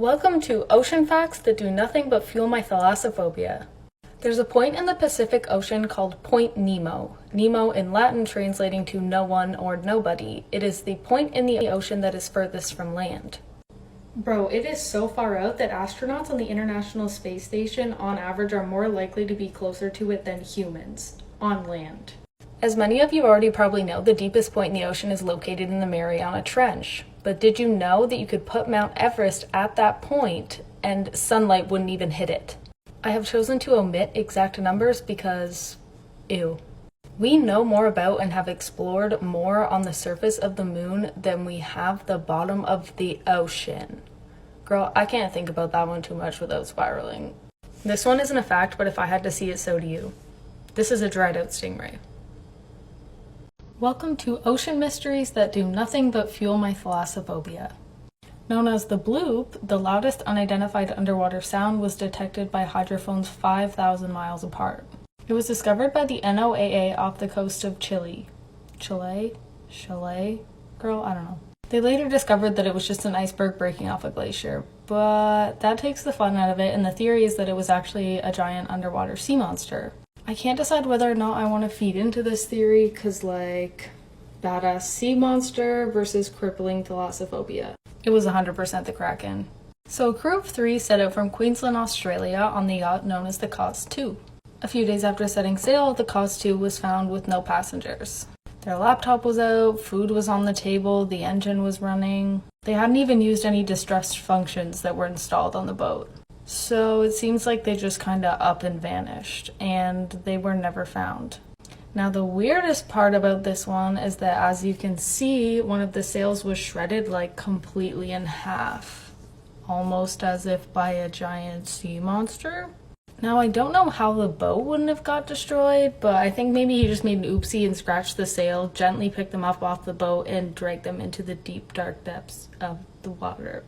Welcome to Ocean Facts that do nothing but fuel my thalassophobia. There's a point in the Pacific Ocean called Point Nemo. Nemo in Latin translating to no one or nobody. It is the point in the ocean that is furthest from land. Bro, it is so far out that astronauts on the International Space Station on average are more likely to be closer to it than humans on land. As many of you already probably know, the deepest point in the ocean is located in the Mariana Trench. But did you know that you could put Mount Everest at that point and sunlight wouldn't even hit it? I have chosen to omit exact numbers because, ew. We know more about and have explored more on the surface of the moon than we have the bottom of the ocean. Girl, I can't think about that one too much without spiraling. This one isn't a fact, but if I had to see it, so do you. This is a dried out stingray. Welcome to Ocean Mysteries that do nothing but fuel my thalassophobia. Known as the bloop, the loudest unidentified underwater sound was detected by hydrophones 5,000 miles apart. It was discovered by the NOAA off the coast of Chile? Girl, I don't know. They later discovered that it was just an iceberg breaking off a glacier, but that takes the fun out of it, and the theory is that it was actually a giant underwater sea monster. I can't decide whether or not I want to feed into this theory, cause badass sea monster versus crippling thalassophobia. It was 100% the Kraken. So a crew of 3 set out from Queensland, Australia on the yacht known as the Cause 2. A few days after setting sail, the Cause 2 was found with no passengers. Their laptop was out, food was on the table, the engine was running. They hadn't even used any distress functions that were installed on the boat. So it seems like they just kinda up and vanished, and they were never found. Now the weirdest part about this one is that, as you can see, one of the sails was shredded completely in half. Almost as if by a giant sea monster. Now I don't know how the boat wouldn't have got destroyed, but I think maybe he just made an oopsie and scratched the sail, gently picked them up off the boat, and dragged them into the deep dark depths of the water.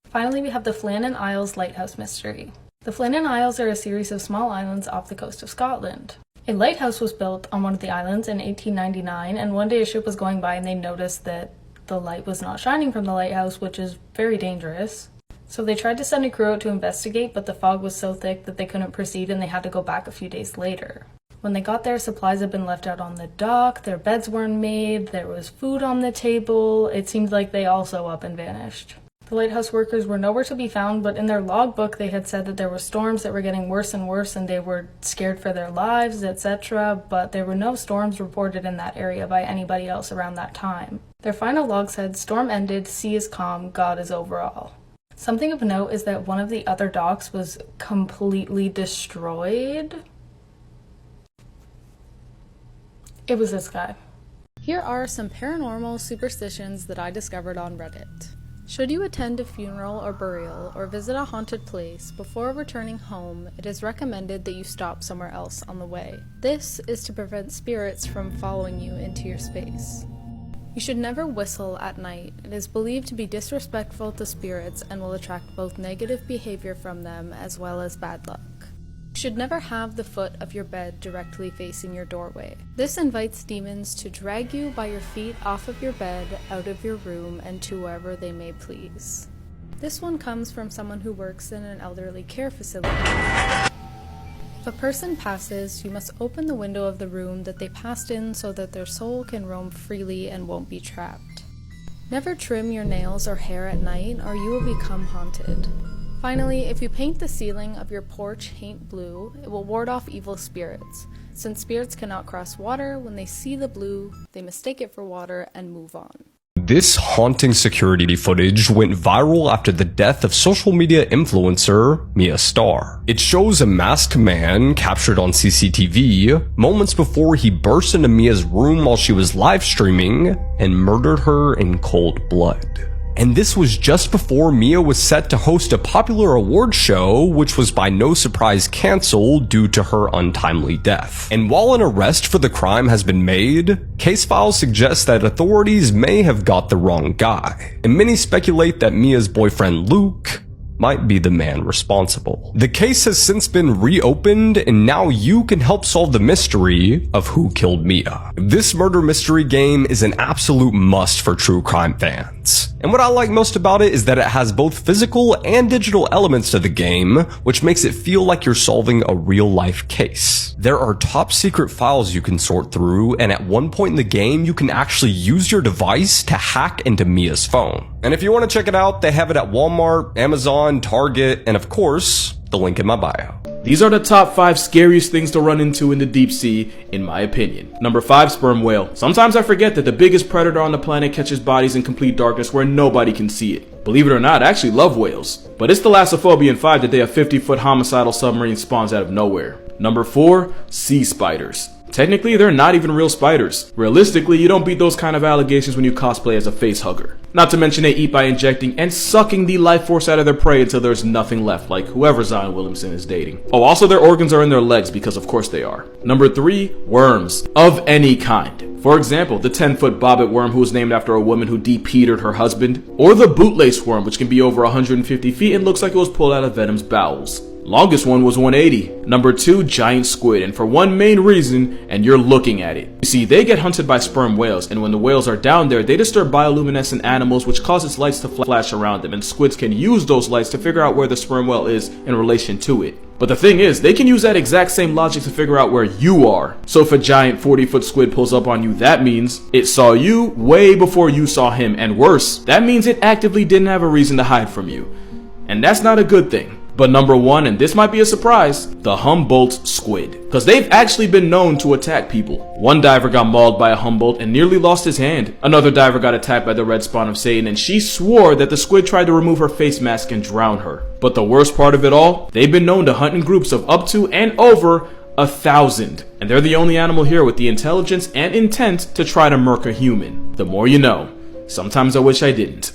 Finally, we have the Flannan Isles Lighthouse Mystery. The Flannan Isles are a series of small islands off the coast of Scotland. A lighthouse was built on one of the islands in 1899, and one day a ship was going by and they noticed that the light was not shining from the lighthouse, which is very dangerous. So they tried to send a crew out to investigate, but the fog was so thick that they couldn't proceed and they had to go back a few days later. When they got there, supplies had been left out on the dock, their beds weren't made, there was food on the table. It seemed like they also up and vanished. The lighthouse workers were nowhere to be found, but in their logbook they had said that there were storms that were getting worse and worse and they were scared for their lives, etc., but there were no storms reported in that area by anybody else around that time. Their final log said, "Storm ended, sea is calm, God is over all." Something of note is that one of the other docks was completely destroyed. It was this guy. Here are some paranormal superstitions that I discovered on Reddit. Should you attend a funeral or burial or visit a haunted place before returning home, it is recommended that you stop somewhere else on the way. This is to prevent spirits from following you into your space. You should never whistle at night. It is believed to be disrespectful to spirits and will attract both negative behavior from them as well as bad luck. You should never have the foot of your bed directly facing your doorway. This invites demons to drag you by your feet off of your bed, out of your room, and to wherever they may please. This one comes from someone who works in an elderly care facility. If a person passes, you must open the window of the room that they passed in so that their soul can roam freely and won't be trapped. Never trim your nails or hair at night or you will become haunted. Finally, if you paint the ceiling of your porch paint blue, it will ward off evil spirits. Since spirits cannot cross water, when they see the blue, they mistake it for water and move on. This haunting security footage went viral after the death of social media influencer Mia Starr. It shows a masked man captured on CCTV moments before he burst into Mia's room while she was live streaming and murdered her in cold blood. And this was just before Mia was set to host a popular award show, which was by no surprise canceled due to her untimely death. And while an arrest for the crime has been made, case files suggest that authorities may have got the wrong guy. And many speculate that Mia's boyfriend Luke might be the man responsible. The case has since been reopened, and now you can help solve the mystery of who killed Mia. This murder mystery game is an absolute must for true crime fans. And what I like most about it is that it has both physical and digital elements to the game, which makes it feel like you're solving a real life case. There are top secret files you can sort through, and at one point in the game, you can actually use your device to hack into Mia's phone. And if you want to check it out, they have it at Walmart, Amazon, Target, and of course, the link in my bio. These are the top 5 scariest things to run into in the deep sea, in my opinion. Number 5, sperm whale. Sometimes I forget that the biggest predator on the planet catches bodies in complete darkness where nobody can see it. Believe it or not, I actually love whales. But it's Thalassophobia in 5 that they have 50-foot homicidal submarine spawns out of nowhere. Number 4, sea spiders. Technically, they're not even real spiders. Realistically, you don't beat those kind of allegations when you cosplay as a face hugger. Not to mention they eat by injecting and sucking the life force out of their prey until there's nothing left, like whoever Zion Williamson is dating. Oh, also their organs are in their legs, because of course they are. Number 3, worms. Of any kind. For example, the 10-foot bobbit worm who was named after a woman who de-petered her husband. Or the bootlace worm, which can be over 150 feet and looks like it was pulled out of Venom's bowels. Longest one was 180. Number 2, giant squid, and for one main reason, and you're looking at it. You see, they get hunted by sperm whales, and when the whales are down there, they disturb bioluminescent animals, which causes lights to flash around them, and squids can use those lights to figure out where the sperm whale is in relation to it. But the thing is, they can use that exact same logic to figure out where you are. So if a giant 40-foot squid pulls up on you, that means it saw you way before you saw him, and worse, that means it actively didn't have a reason to hide from you. And that's not a good thing. But number 1, and this might be a surprise, the Humboldt squid. Because they've actually been known to attack people. One diver got mauled by a Humboldt and nearly lost his hand. Another diver got attacked by the red spawn of Satan, and she swore that the squid tried to remove her face mask and drown her. But the worst part of it all, they've been known to hunt in groups of up to and over 1,000. And they're the only animal here with the intelligence and intent to try to murk a human. The more you know. Sometimes I wish I didn't.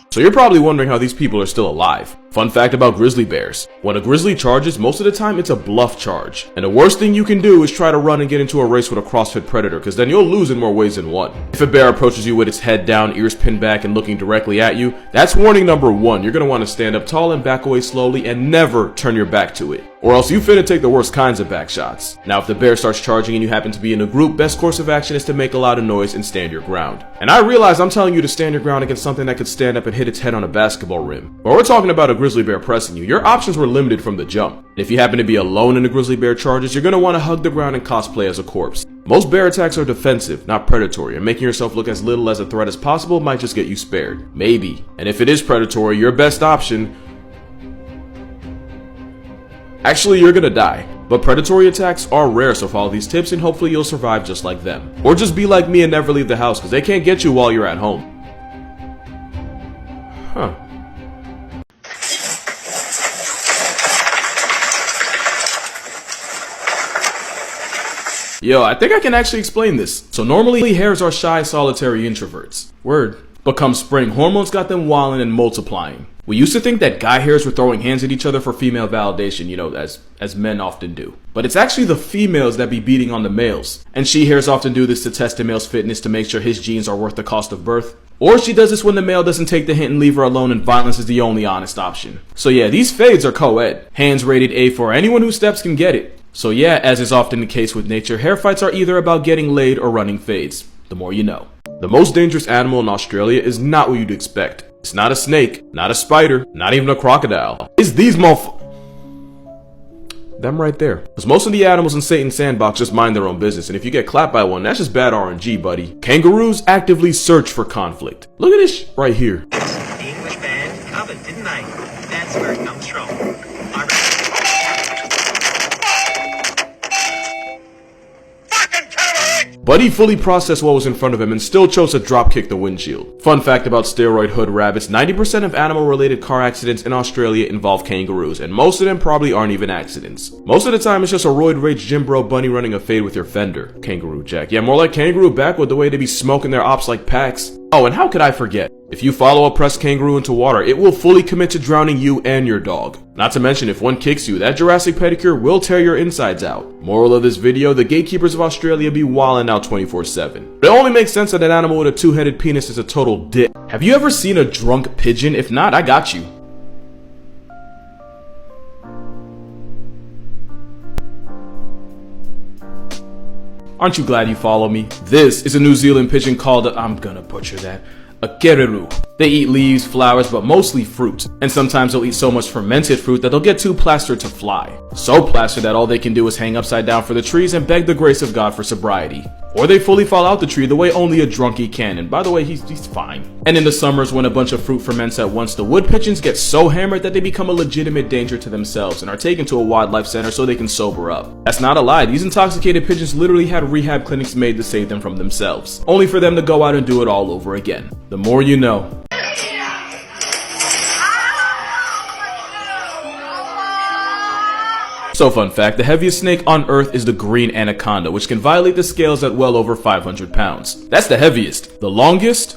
So you're probably wondering how these people are still alive. Fun fact about grizzly bears. When a grizzly charges, most of the time it's a bluff charge. And the worst thing you can do is try to run and get into a race with a CrossFit predator, because then you'll lose in more ways than one. If a bear approaches you with its head down, ears pinned back, and looking directly at you, that's warning number 1. You're going to want to stand up tall and back away slowly and never turn your back to it. Or else you finna take the worst kinds of back shots. Now if the bear starts charging and you happen to be in a group, best course of action is to make a lot of noise and stand your ground. And I realize I'm telling you to stand your ground against something that could stand up and hit its head on a basketball rim. But we're talking about a grizzly bear pressing you. Your options were limited from the jump. And if you happen to be alone in the grizzly bear charges, you're gonna want to hug the ground and cosplay as a corpse. Most bear attacks are defensive, not predatory, and making yourself look as little as a threat as possible might just get you spared. Maybe. And if it is predatory, your best option... Actually, you're gonna die. But predatory attacks are rare, so follow these tips and hopefully you'll survive just like them. Or just be like me and never leave the house, because they can't get you while you're at home. Huh. Yo, I think I can actually explain this. So normally hares are shy, solitary introverts. Word. But come spring, hormones got them wilding and multiplying. We used to think that guy hares were throwing hands at each other for female validation, you know, as men often do. But it's actually the females that be beating on the males. And she hares often do this to test a male's fitness to make sure his genes are worth the cost of birth. Or she does this when the male doesn't take the hint and leave her alone and violence is the only honest option. So yeah, these fades are co-ed. Hands rated A for anyone who steps can get it. So yeah, as is often the case with nature, hare fights are either about getting laid or running fades. The more you know. The most dangerous animal in Australia is not what you'd expect. It's not a snake, not a spider, not even a crocodile. It's these them right there. Because most of the animals in Satan's sandbox just mind their own business, and if you get clapped by one, that's just bad RNG, buddy. Kangaroos actively search for conflict. Look at this right here. The English band covered, didn't they? That's where it comes from. Buddy fully processed what was in front of him and still chose to dropkick the windshield. Fun fact about steroid hood rabbits, 90% of animal-related car accidents in Australia involve kangaroos, and most of them probably aren't even accidents. Most of the time it's just a roid rage gym bro bunny running a fade with your fender. Kangaroo Jack. Yeah, more like kangaroo back with the way they be smoking their ops like packs. Oh, and how could I forget? If you follow a pressed kangaroo into water, it will fully commit to drowning you and your dog. Not to mention, if one kicks you, that Jurassic pedicure will tear your insides out. Moral of this video, the gatekeepers of Australia be wildin' out 24/7. It only makes sense that an animal with a two-headed penis is a total dick. Have you ever seen a drunk pigeon? If not, I got you. Aren't you glad you follow me? This is a New Zealand pigeon called I'm gonna butcher that, a kereru. They eat leaves, flowers, but mostly fruit. And sometimes they'll eat so much fermented fruit that they'll get too plastered to fly. So plastered that all they can do is hang upside down for the trees and beg the grace of God for sobriety. Or they fully fall out the tree the way only a drunkie can, and by the way, he's fine. And in the summers when a bunch of fruit ferments at once, the wood pigeons get so hammered that they become a legitimate danger to themselves and are taken to a wildlife center so they can sober up. That's not a lie, these intoxicated pigeons literally had rehab clinics made to save them from themselves, only for them to go out and do it all over again. The more you know. So fun fact, the heaviest snake on earth is the green anaconda, which can violate the scales at well over 500 pounds. That's the heaviest. The longest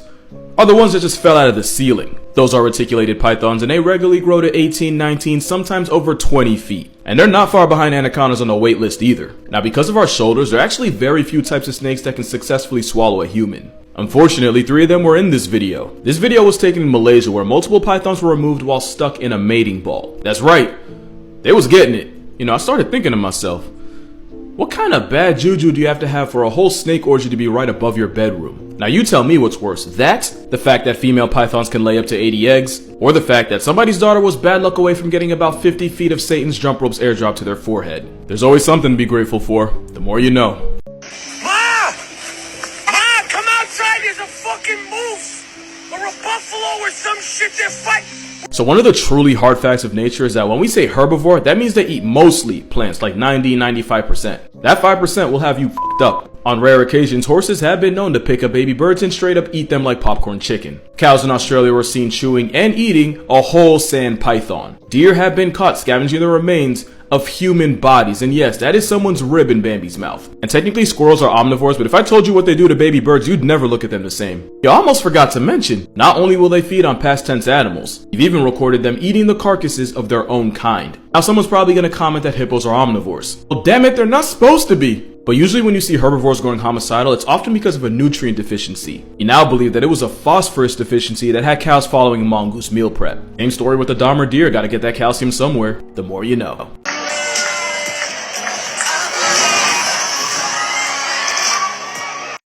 are the ones that just fell out of the ceiling. Those are reticulated pythons, and they regularly grow to 18, 19, sometimes over 20 feet. And they're not far behind anacondas on the wait list either. Now, because of our shoulders, there are actually very few types of snakes that can successfully swallow a human. Unfortunately, 3 of them were in this video. This video was taken in Malaysia, where multiple pythons were removed while stuck in a mating ball. That's right, they was getting it. You know, I started thinking to myself, what kind of bad juju do you have to have for a whole snake orgy to be right above your bedroom? Now you tell me what's worse, that, the fact that female pythons can lay up to 80 eggs, or the fact that somebody's daughter was bad luck away from getting about 50 feet of Satan's jump ropes airdropped to their forehead. There's always something to be grateful for, the more you know. Ma! Ma, come outside, there's a fucking moose! Or a buffalo or some shit, they're fighting! So one of the truly hard facts of nature is that when we say herbivore, that means they eat mostly plants, like 90-95%. That 5% will have you fucked up. On rare occasions, horses have been known to pick up baby birds and straight up eat them like popcorn chicken. Cows in Australia were seen chewing and eating a whole sand python. Deer have been caught scavenging the remains of human bodies, and yes, that is someone's rib in Bambi's mouth. And technically squirrels are omnivores, but if I told you what they do to baby birds, you'd never look at them the same. You almost forgot to mention, not only will they feed on past tense animals, you've even recorded them eating the carcasses of their own kind. Now someone's probably gonna comment that hippos are omnivores. Well damn it, they're not supposed to be! But usually when you see herbivores going homicidal, it's often because of a nutrient deficiency. You now believe that it was a phosphorus deficiency that had cows following mongoose meal prep. Same story with the Dahmer deer, gotta get that calcium somewhere. The more you know.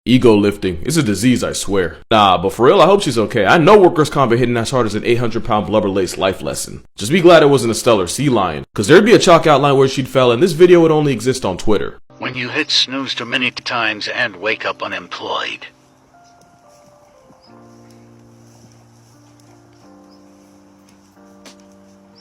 Ego lifting. It's a disease, I swear. Nah, but for real, I hope she's okay. I know workers' comp are hitting as hard as an 800-pound blubber-laced life lesson. Just be glad it wasn't a stellar sea lion, cause there'd be a chalk outline where she'd fell and this video would only exist on Twitter. When you hit snooze too many times and wake up unemployed.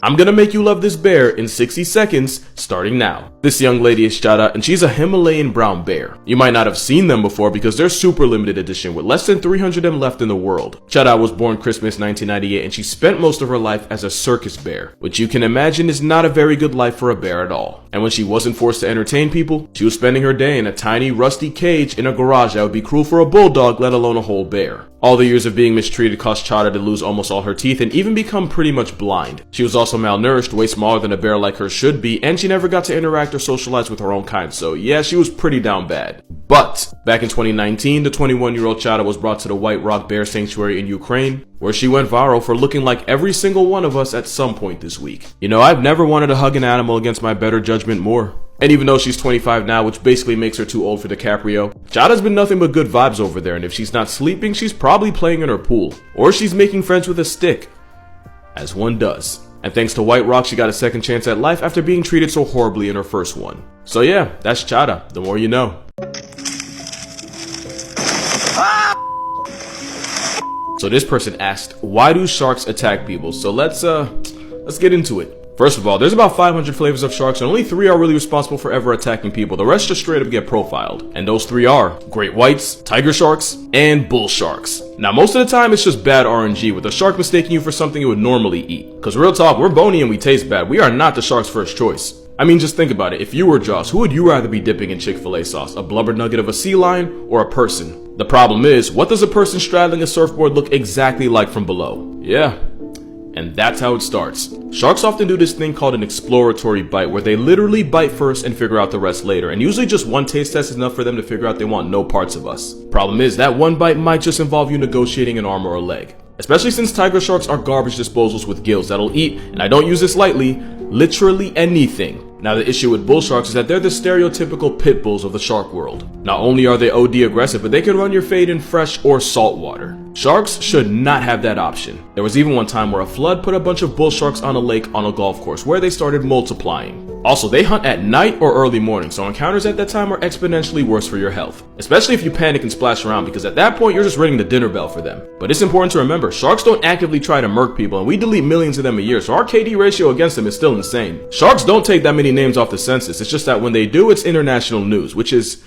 I'm gonna make you love this bear in 60 seconds, starting now. This young lady is Chada, and she's a Himalayan brown bear. You might not have seen them before because they're super limited edition with less than 300 of them left in the world. Chada was born Christmas 1998 and she spent most of her life as a circus bear, which you can imagine is not a very good life for a bear at all. And when she wasn't forced to entertain people, she was spending her day in a tiny rusty cage in a garage that would be cruel for a bulldog, let alone a whole bear. All the years of being mistreated caused Chada to lose almost all her teeth and even become pretty much blind. She was also malnourished, way smaller than a bear like her should be, and she never got to interact or socialize with her own kind, so yeah, she was pretty down bad. But back in 2019, the 21-year-old Chada was brought to the White Rock Bear Sanctuary in Ukraine, where she went viral for looking like every single one of us at some point this week. You know, I've never wanted to hug an animal against my better judgment more. And even though she's 25 now, which basically makes her too old for DiCaprio, Chada's been nothing but good vibes over there, and if she's not sleeping, she's probably playing in her pool. Or she's making friends with a stick. As one does. And thanks to White Rock, she got a second chance at life after being treated so horribly in her first one. So yeah, that's Chada, the more you know. So this person asked, why do sharks attack people? So let's get into it. First of all, there's about 500 flavors of sharks and only 3 are really responsible for ever attacking people. The rest just straight up get profiled. And those 3 are great whites, tiger sharks, and bull sharks. Now most of the time it's just bad RNG with a shark mistaking you for something it would normally eat. Cause real talk, we're bony and we taste bad. We are not the shark's first choice. I mean, just think about it. If you were Joss, who would you rather be dipping in Chick-fil-A sauce? A blubber nugget of a sea lion or a person? The problem is, what does a person straddling a surfboard look exactly like from below? Yeah. And that's how it starts. Sharks often do this thing called an exploratory bite, where they literally bite first and figure out the rest later, and usually just one taste test is enough for them to figure out they want no parts of us. Problem is, that one bite might just involve you negotiating an arm or a leg. Especially since tiger sharks are garbage disposals with gills that'll eat, and I don't use this lightly, literally anything. Now the issue with bull sharks is that they're the stereotypical pit bulls of the shark world. Not only are they OD aggressive, but they can run your fade in fresh or salt water. Sharks should not have that option. There was even one time where a flood put a bunch of bull sharks on a lake on a golf course where they started multiplying. Also, they hunt at night or early morning, so encounters at that time are exponentially worse for your health. Especially if you panic and splash around, because at that point you're just ringing the dinner bell for them. But it's important to remember, sharks don't actively try to murk people, and we delete millions of them a year, so our KD ratio against them is still insane. Sharks don't take that many names off the census, it's just that when they do, it's international news, which is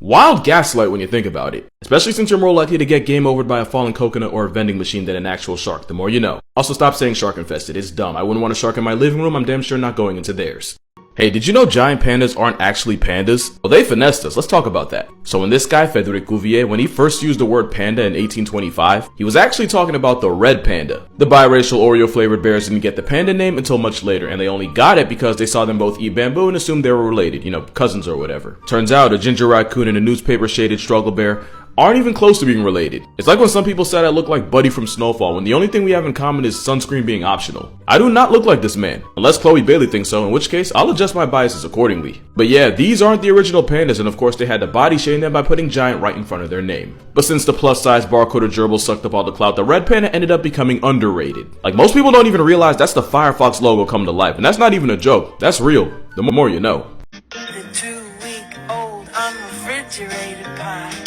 wild gaslight when you think about it. Especially since you're more likely to get game overed by a falling coconut or a vending machine than an actual shark, the more you know. Also, stop saying shark infested, it's dumb. I wouldn't want a shark in my living room, I'm damn sure not going into theirs. Hey, did you know giant pandas aren't actually pandas? Well, they finessed us. Let's talk about that. So when this guy, Frédéric Cuvier, when he first used the word panda in 1825, he was actually talking about the red panda. The biracial Oreo-flavored bears didn't get the panda name until much later, and they only got it because they saw them both eat bamboo and assumed they were related, you know, cousins or whatever. Turns out a ginger raccoon and a newspaper-shaded struggle bear aren't even close to being related. It's like when some people said I look like Buddy from Snowfall, when the only thing we have in common is sunscreen being optional. I do not look like this man, unless Chloe Bailey thinks so, in which case I'll adjust my biases accordingly. But yeah, these aren't the original pandas, and of course they had to body shame them by putting giant right in front of their name. But since the plus size barcoded gerbil sucked up all the clout, the red panda ended up becoming underrated. Like, most people don't even realize that's the Firefox logo come to life, and that's not even a joke, that's real. The more you know. The 2-week-old unrefrigerated pie.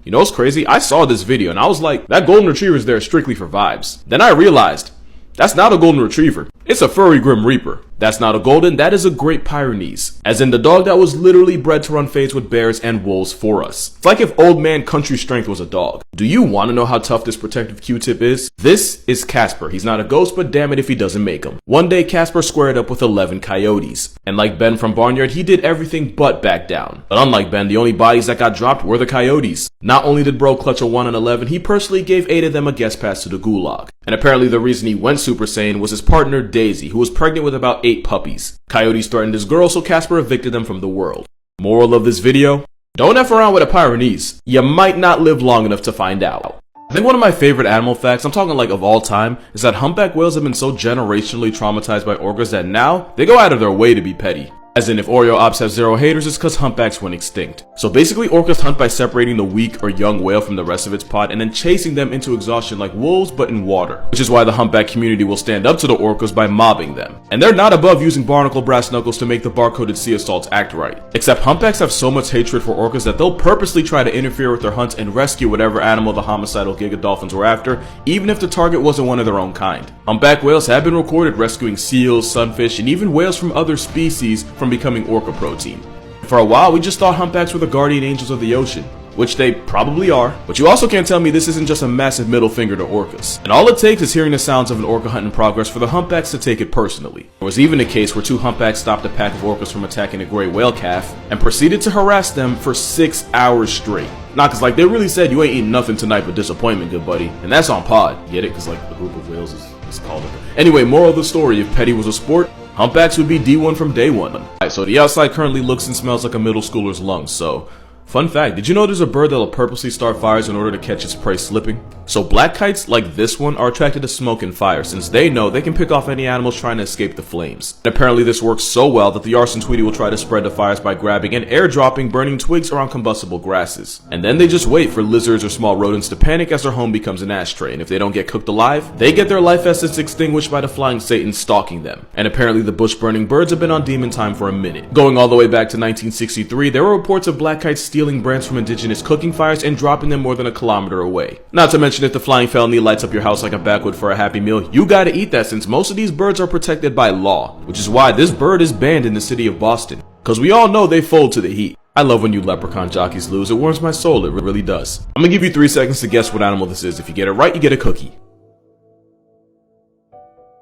You know what's crazy? I saw this video and I was like, that golden retriever is there strictly for vibes. Then I realized, that's not a golden retriever. It's a furry Grim Reaper. That's not a golden, that is a Great Pyrenees. As in the dog that was literally bred to run fades with bears and wolves for us. It's like if old man Country Strength was a dog. Do you want to know how tough this protective Q-tip is? This is Casper. He's not a ghost, but damn it if he doesn't make them. One day Casper squared up with 11 coyotes. And like Ben from Barnyard, he did everything but back down. But unlike Ben, the only bodies that got dropped were the coyotes. Not only did bro clutch a 1 in 11, he personally gave 8 of them a guest pass to the gulag. And apparently the reason he went Super Saiyan was his partner Daisy, who was pregnant with about 8 puppies. Coyotes threatened his girl, so Casper evicted them from the world. Moral of this video? Don't F around with a Pyrenees. You might not live long enough to find out. I think one of my favorite animal facts, I'm talking like of all time, is that humpback whales have been so generationally traumatized by orcas that now they go out of their way to be petty. As in, if Oreo ops have 0 haters, it's cause humpbacks went extinct. So basically, orcas hunt by separating the weak or young whale from the rest of its pod and then chasing them into exhaustion like wolves but in water. Which is why the humpback community will stand up to the orcas by mobbing them. And they're not above using barnacle brass knuckles to make the barcoded sea assaults act right. Except humpbacks have so much hatred for orcas that they'll purposely try to interfere with their hunts and rescue whatever animal the homicidal giga dolphins were after, even if the target wasn't one of their own kind. Humpback whales have been recorded rescuing seals, sunfish, and even whales from other species from becoming orca protein. For a while, we just thought humpbacks were the guardian angels of the ocean, which they probably are, but you also can't tell me this isn't just a massive middle finger to orcas. And all it takes is hearing the sounds of an orca hunt in progress for the humpbacks to take it personally. There was even a case where 2 humpbacks stopped a pack of orcas from attacking a gray whale calf and proceeded to harass them for 6 hours straight. Nah, cause like they really said, you ain't eating nothing tonight but disappointment, good buddy. And that's on pod, get it? Cause like a group of whales is called it. Anyway, moral of the story, if petty was a sport, humpbacks would be D1 from day one. Alright, so the outside currently looks and smells like a middle schooler's lungs, so fun fact, did you know there's a bird that'll purposely start fires in order to catch its prey slipping? So black kites, like this one, are attracted to smoke and fire since they know they can pick off any animals trying to escape the flames. And apparently this works so well that the arson tweety will try to spread the fires by grabbing and airdropping burning twigs around combustible grasses. And then they just wait for lizards or small rodents to panic as their home becomes an ashtray, and if they don't get cooked alive, they get their life essence extinguished by the flying Satan stalking them. And apparently the bush burning birds have been on demon time for a minute. Going all the way back to 1963, there were reports of black kites stealing brands from indigenous cooking fires and dropping them more than a kilometer away. Not to mention if the flying felony lights up your house like a backwood for a happy meal, you gotta eat that since most of these birds are protected by law, which is why this bird is banned in the city of Boston. Cause we all know they fold to the heat. I love when you leprechaun jockeys lose, it warms my soul, it really does. I'm gonna give you 3 seconds to guess what animal this is. If you get it right, you get a cookie.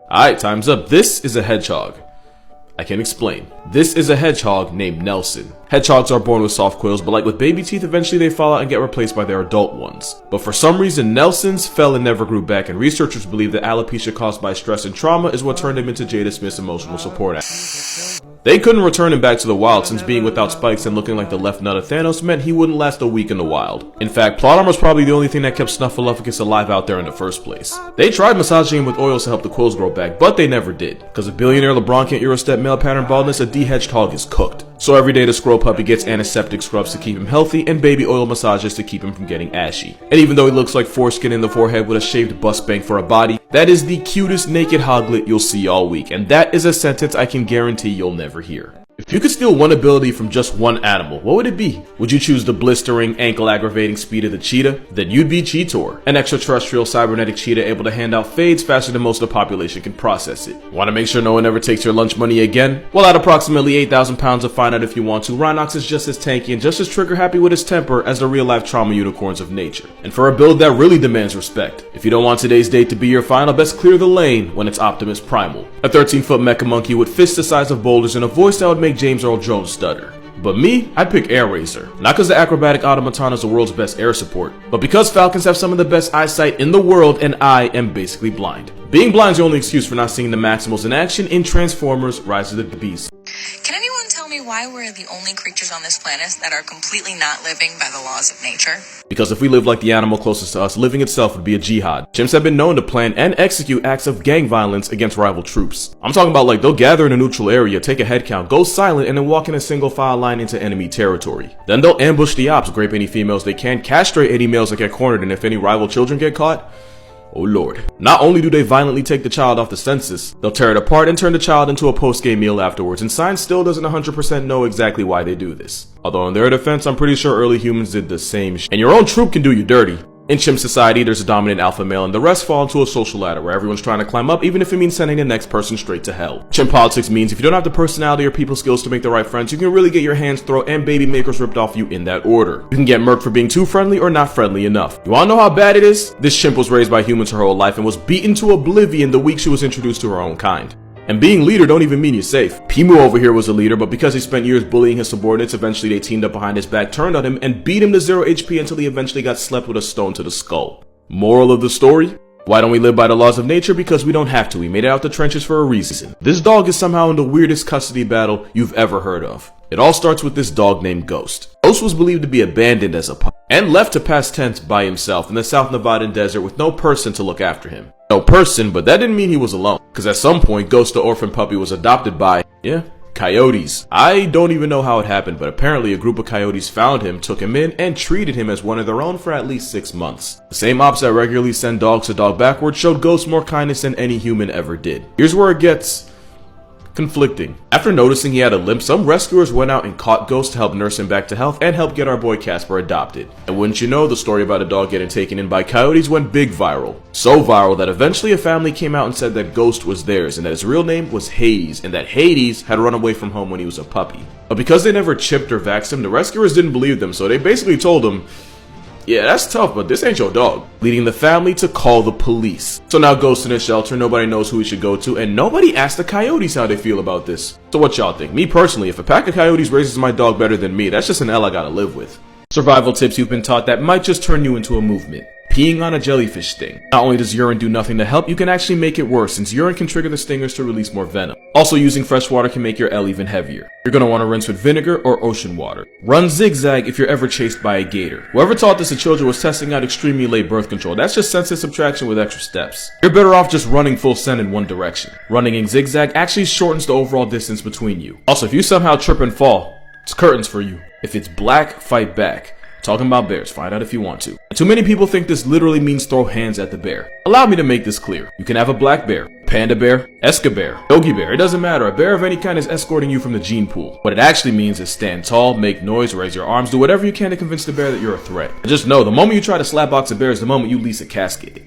Alright, time's up. This is a hedgehog. I can explain. This is a hedgehog named Nelson. Hedgehogs are born with soft quills, but like with baby teeth, eventually they fall out and get replaced by their adult ones. But for some reason, Nelson's fell and never grew back, and researchers believe that alopecia caused by stress and trauma is what turned him into Jada Smith's emotional support actor. They couldn't return him back to the wild since being without spikes and looking like the left nut of Thanos meant he wouldn't last a week in the wild. In fact, plot armor was probably the only thing that kept Snuffleupagus alive out there in the first place. They tried massaging him with oils to help the quills grow back, but they never did. Because if billionaire LeBron can't Eurostep male pattern baldness, a de-hedgehog is cooked. So every day the squirrel puppy gets antiseptic scrubs to keep him healthy and baby oil massages to keep him from getting ashy. And even though he looks like foreskin in the forehead with a shaved bust bank for a body, that is the cutest naked hoglet you'll see all week, and that is a sentence I can guarantee you'll never hear. If you could steal one ability from just one animal, what would it be? Would you choose the blistering, ankle-aggravating speed of the cheetah? Then you'd be Cheetor, an extraterrestrial cybernetic cheetah able to hand out fades faster than most of the population can process it. Want to make sure no one ever takes your lunch money again? Well, at approximately 8,000 pounds of fine art if you want to, Rhinox is just as tanky and just as trigger-happy with his temper as the real-life trauma unicorns of nature. And for a build that really demands respect, if you don't want today's date to be your final, best clear the lane when it's Optimus Primal, a 13-foot mecha monkey with fists the size of boulders and a voice that would make James Earl Jones stutter. But me, I'd pick Air Racer. Not because the acrobatic automaton is the world's best air support, but because Falcons have some of the best eyesight in the world and I am basically blind. Being blind is the only excuse for not seeing the Maximals in action in Transformers Rise of the Beast. Can anyone tell me why we're the only creatures on this planet that are completely not living by the laws of nature? Because if we lived like the animal closest to us, living itself would be a jihad. Chimps have been known to plan and execute acts of gang violence against rival troops. I'm talking about like they'll gather in a neutral area, take a head count, go silent, and then walk in a single file line into enemy territory. Then they'll ambush the ops, grape any females they can, castrate any males that get cornered, and if any rival children get caught, oh lord. Not only do they violently take the child off the census, they'll tear it apart and turn the child into a post-game meal afterwards, and science still doesn't 100% know exactly why they do this. Although in their defense, I'm pretty sure early humans did the same shit. And your own troop can do you dirty. In chimp society, there's a dominant alpha male, and the rest fall into a social ladder where everyone's trying to climb up, even if it means sending the next person straight to hell. Chimp politics means if you don't have the personality or people skills to make the right friends, you can really get your hands, throat, and baby makers ripped off you in that order. You can get murked for being too friendly or not friendly enough. You wanna know how bad it is? This chimp was raised by humans her whole life and was beaten to oblivion the week she was introduced to her own kind. And being leader don't even mean you're safe. Pimu over here was a leader, but because he spent years bullying his subordinates, eventually they teamed up behind his back, turned on him, and beat him to 0 HP until he eventually got slept with a stone to the skull. Moral of the story? Why don't we live by the laws of nature? Because we don't have to. We made it out the trenches for a reason. This dog is somehow in the weirdest custody battle you've ever heard of. It all starts with this dog named Ghost. Ghost was believed to be abandoned as a pup and left to past tense by himself in the South Nevadan desert with no person to look after him. No person, but that didn't mean he was alone. Because at some point, Ghost the orphan puppy was adopted by, coyotes. I don't even know how it happened, but apparently a group of coyotes found him, took him in, and treated him as one of their own for at least 6 months. The same ops that regularly send dogs to dog backwards showed Ghost more kindness than any human ever did. Here's where it gets conflicting. After noticing he had a limp, some rescuers went out and caught Ghost to help nurse him back to health and help get our boy Casper adopted. And wouldn't you know, the story about a dog getting taken in by coyotes went big viral. So viral that eventually a family came out and said that Ghost was theirs and that his real name was Hades and that Hades had run away from home when he was a puppy. But because they never chipped or vaxxed him, the rescuers didn't believe them, so they basically told him, yeah, that's tough, but this ain't your dog. Leading the family to call the police. So now Ghost in a shelter, nobody knows who he should go to, and nobody asked the coyotes how they feel about this. So what y'all think? Me personally, if a pack of coyotes raises my dog better than me, that's just an L I gotta live with. Survival tips you've been taught that might just turn you into a movement. Peeing on a jellyfish sting. Not only does urine do nothing to help, you can actually make it worse since urine can trigger the stingers to release more venom. Also, using fresh water can make your L even heavier. You're going to want to rinse with vinegar or ocean water. Run zigzag if you're ever chased by a gator. Whoever taught this to children was testing out extremely late birth control. That's just sensitive subtraction with extra steps. You're better off just running full send in one direction. Running in zigzag actually shortens the overall distance between you. Also, if you somehow trip and fall, it's curtains for you. If it's black, fight back. Talking about bears, find out if you want to. Too many people think this literally means throw hands at the bear. Allow me to make this clear. You can have a black bear, panda bear, Eska bear, Yogi bear, it doesn't matter. A bear of any kind is escorting you from the gene pool. What it actually means is stand tall, make noise, raise your arms, do whatever you can to convince the bear that you're a threat. And just know, the moment you try to slapbox a bear is the moment you lease a casket.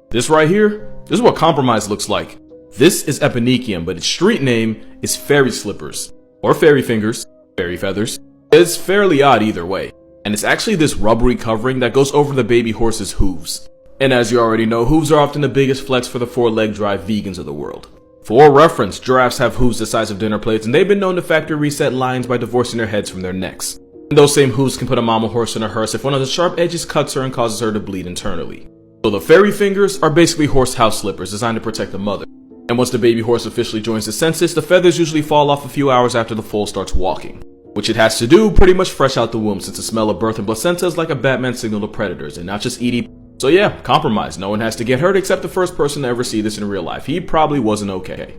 This right here, this is what compromise looks like. This is Epinicium, but its street name is Fairy Slippers, or Fairy Fingers, Fairy Feathers. It's fairly odd either way, and it's actually this rubbery covering that goes over the baby horse's hooves. And as you already know, hooves are often the biggest flex for the 4-leg drive vegans of the world. For reference, giraffes have hooves the size of dinner plates, and they've been known to factory reset lions by divorcing their heads from their necks. And those same hooves can put a mama horse in a hearse if one of the sharp edges cuts her and causes her to bleed internally. So the fairy fingers are basically horse house slippers designed to protect the mother. And once the baby horse officially joins the census, the feathers usually fall off a few hours after the foal starts walking. Which it has to do pretty much fresh out the womb, since the smell of birth and placenta is like a Batman signal to predators and not just eating. So yeah, compromise. No one has to get hurt except the first person to ever see this in real life. He probably wasn't okay.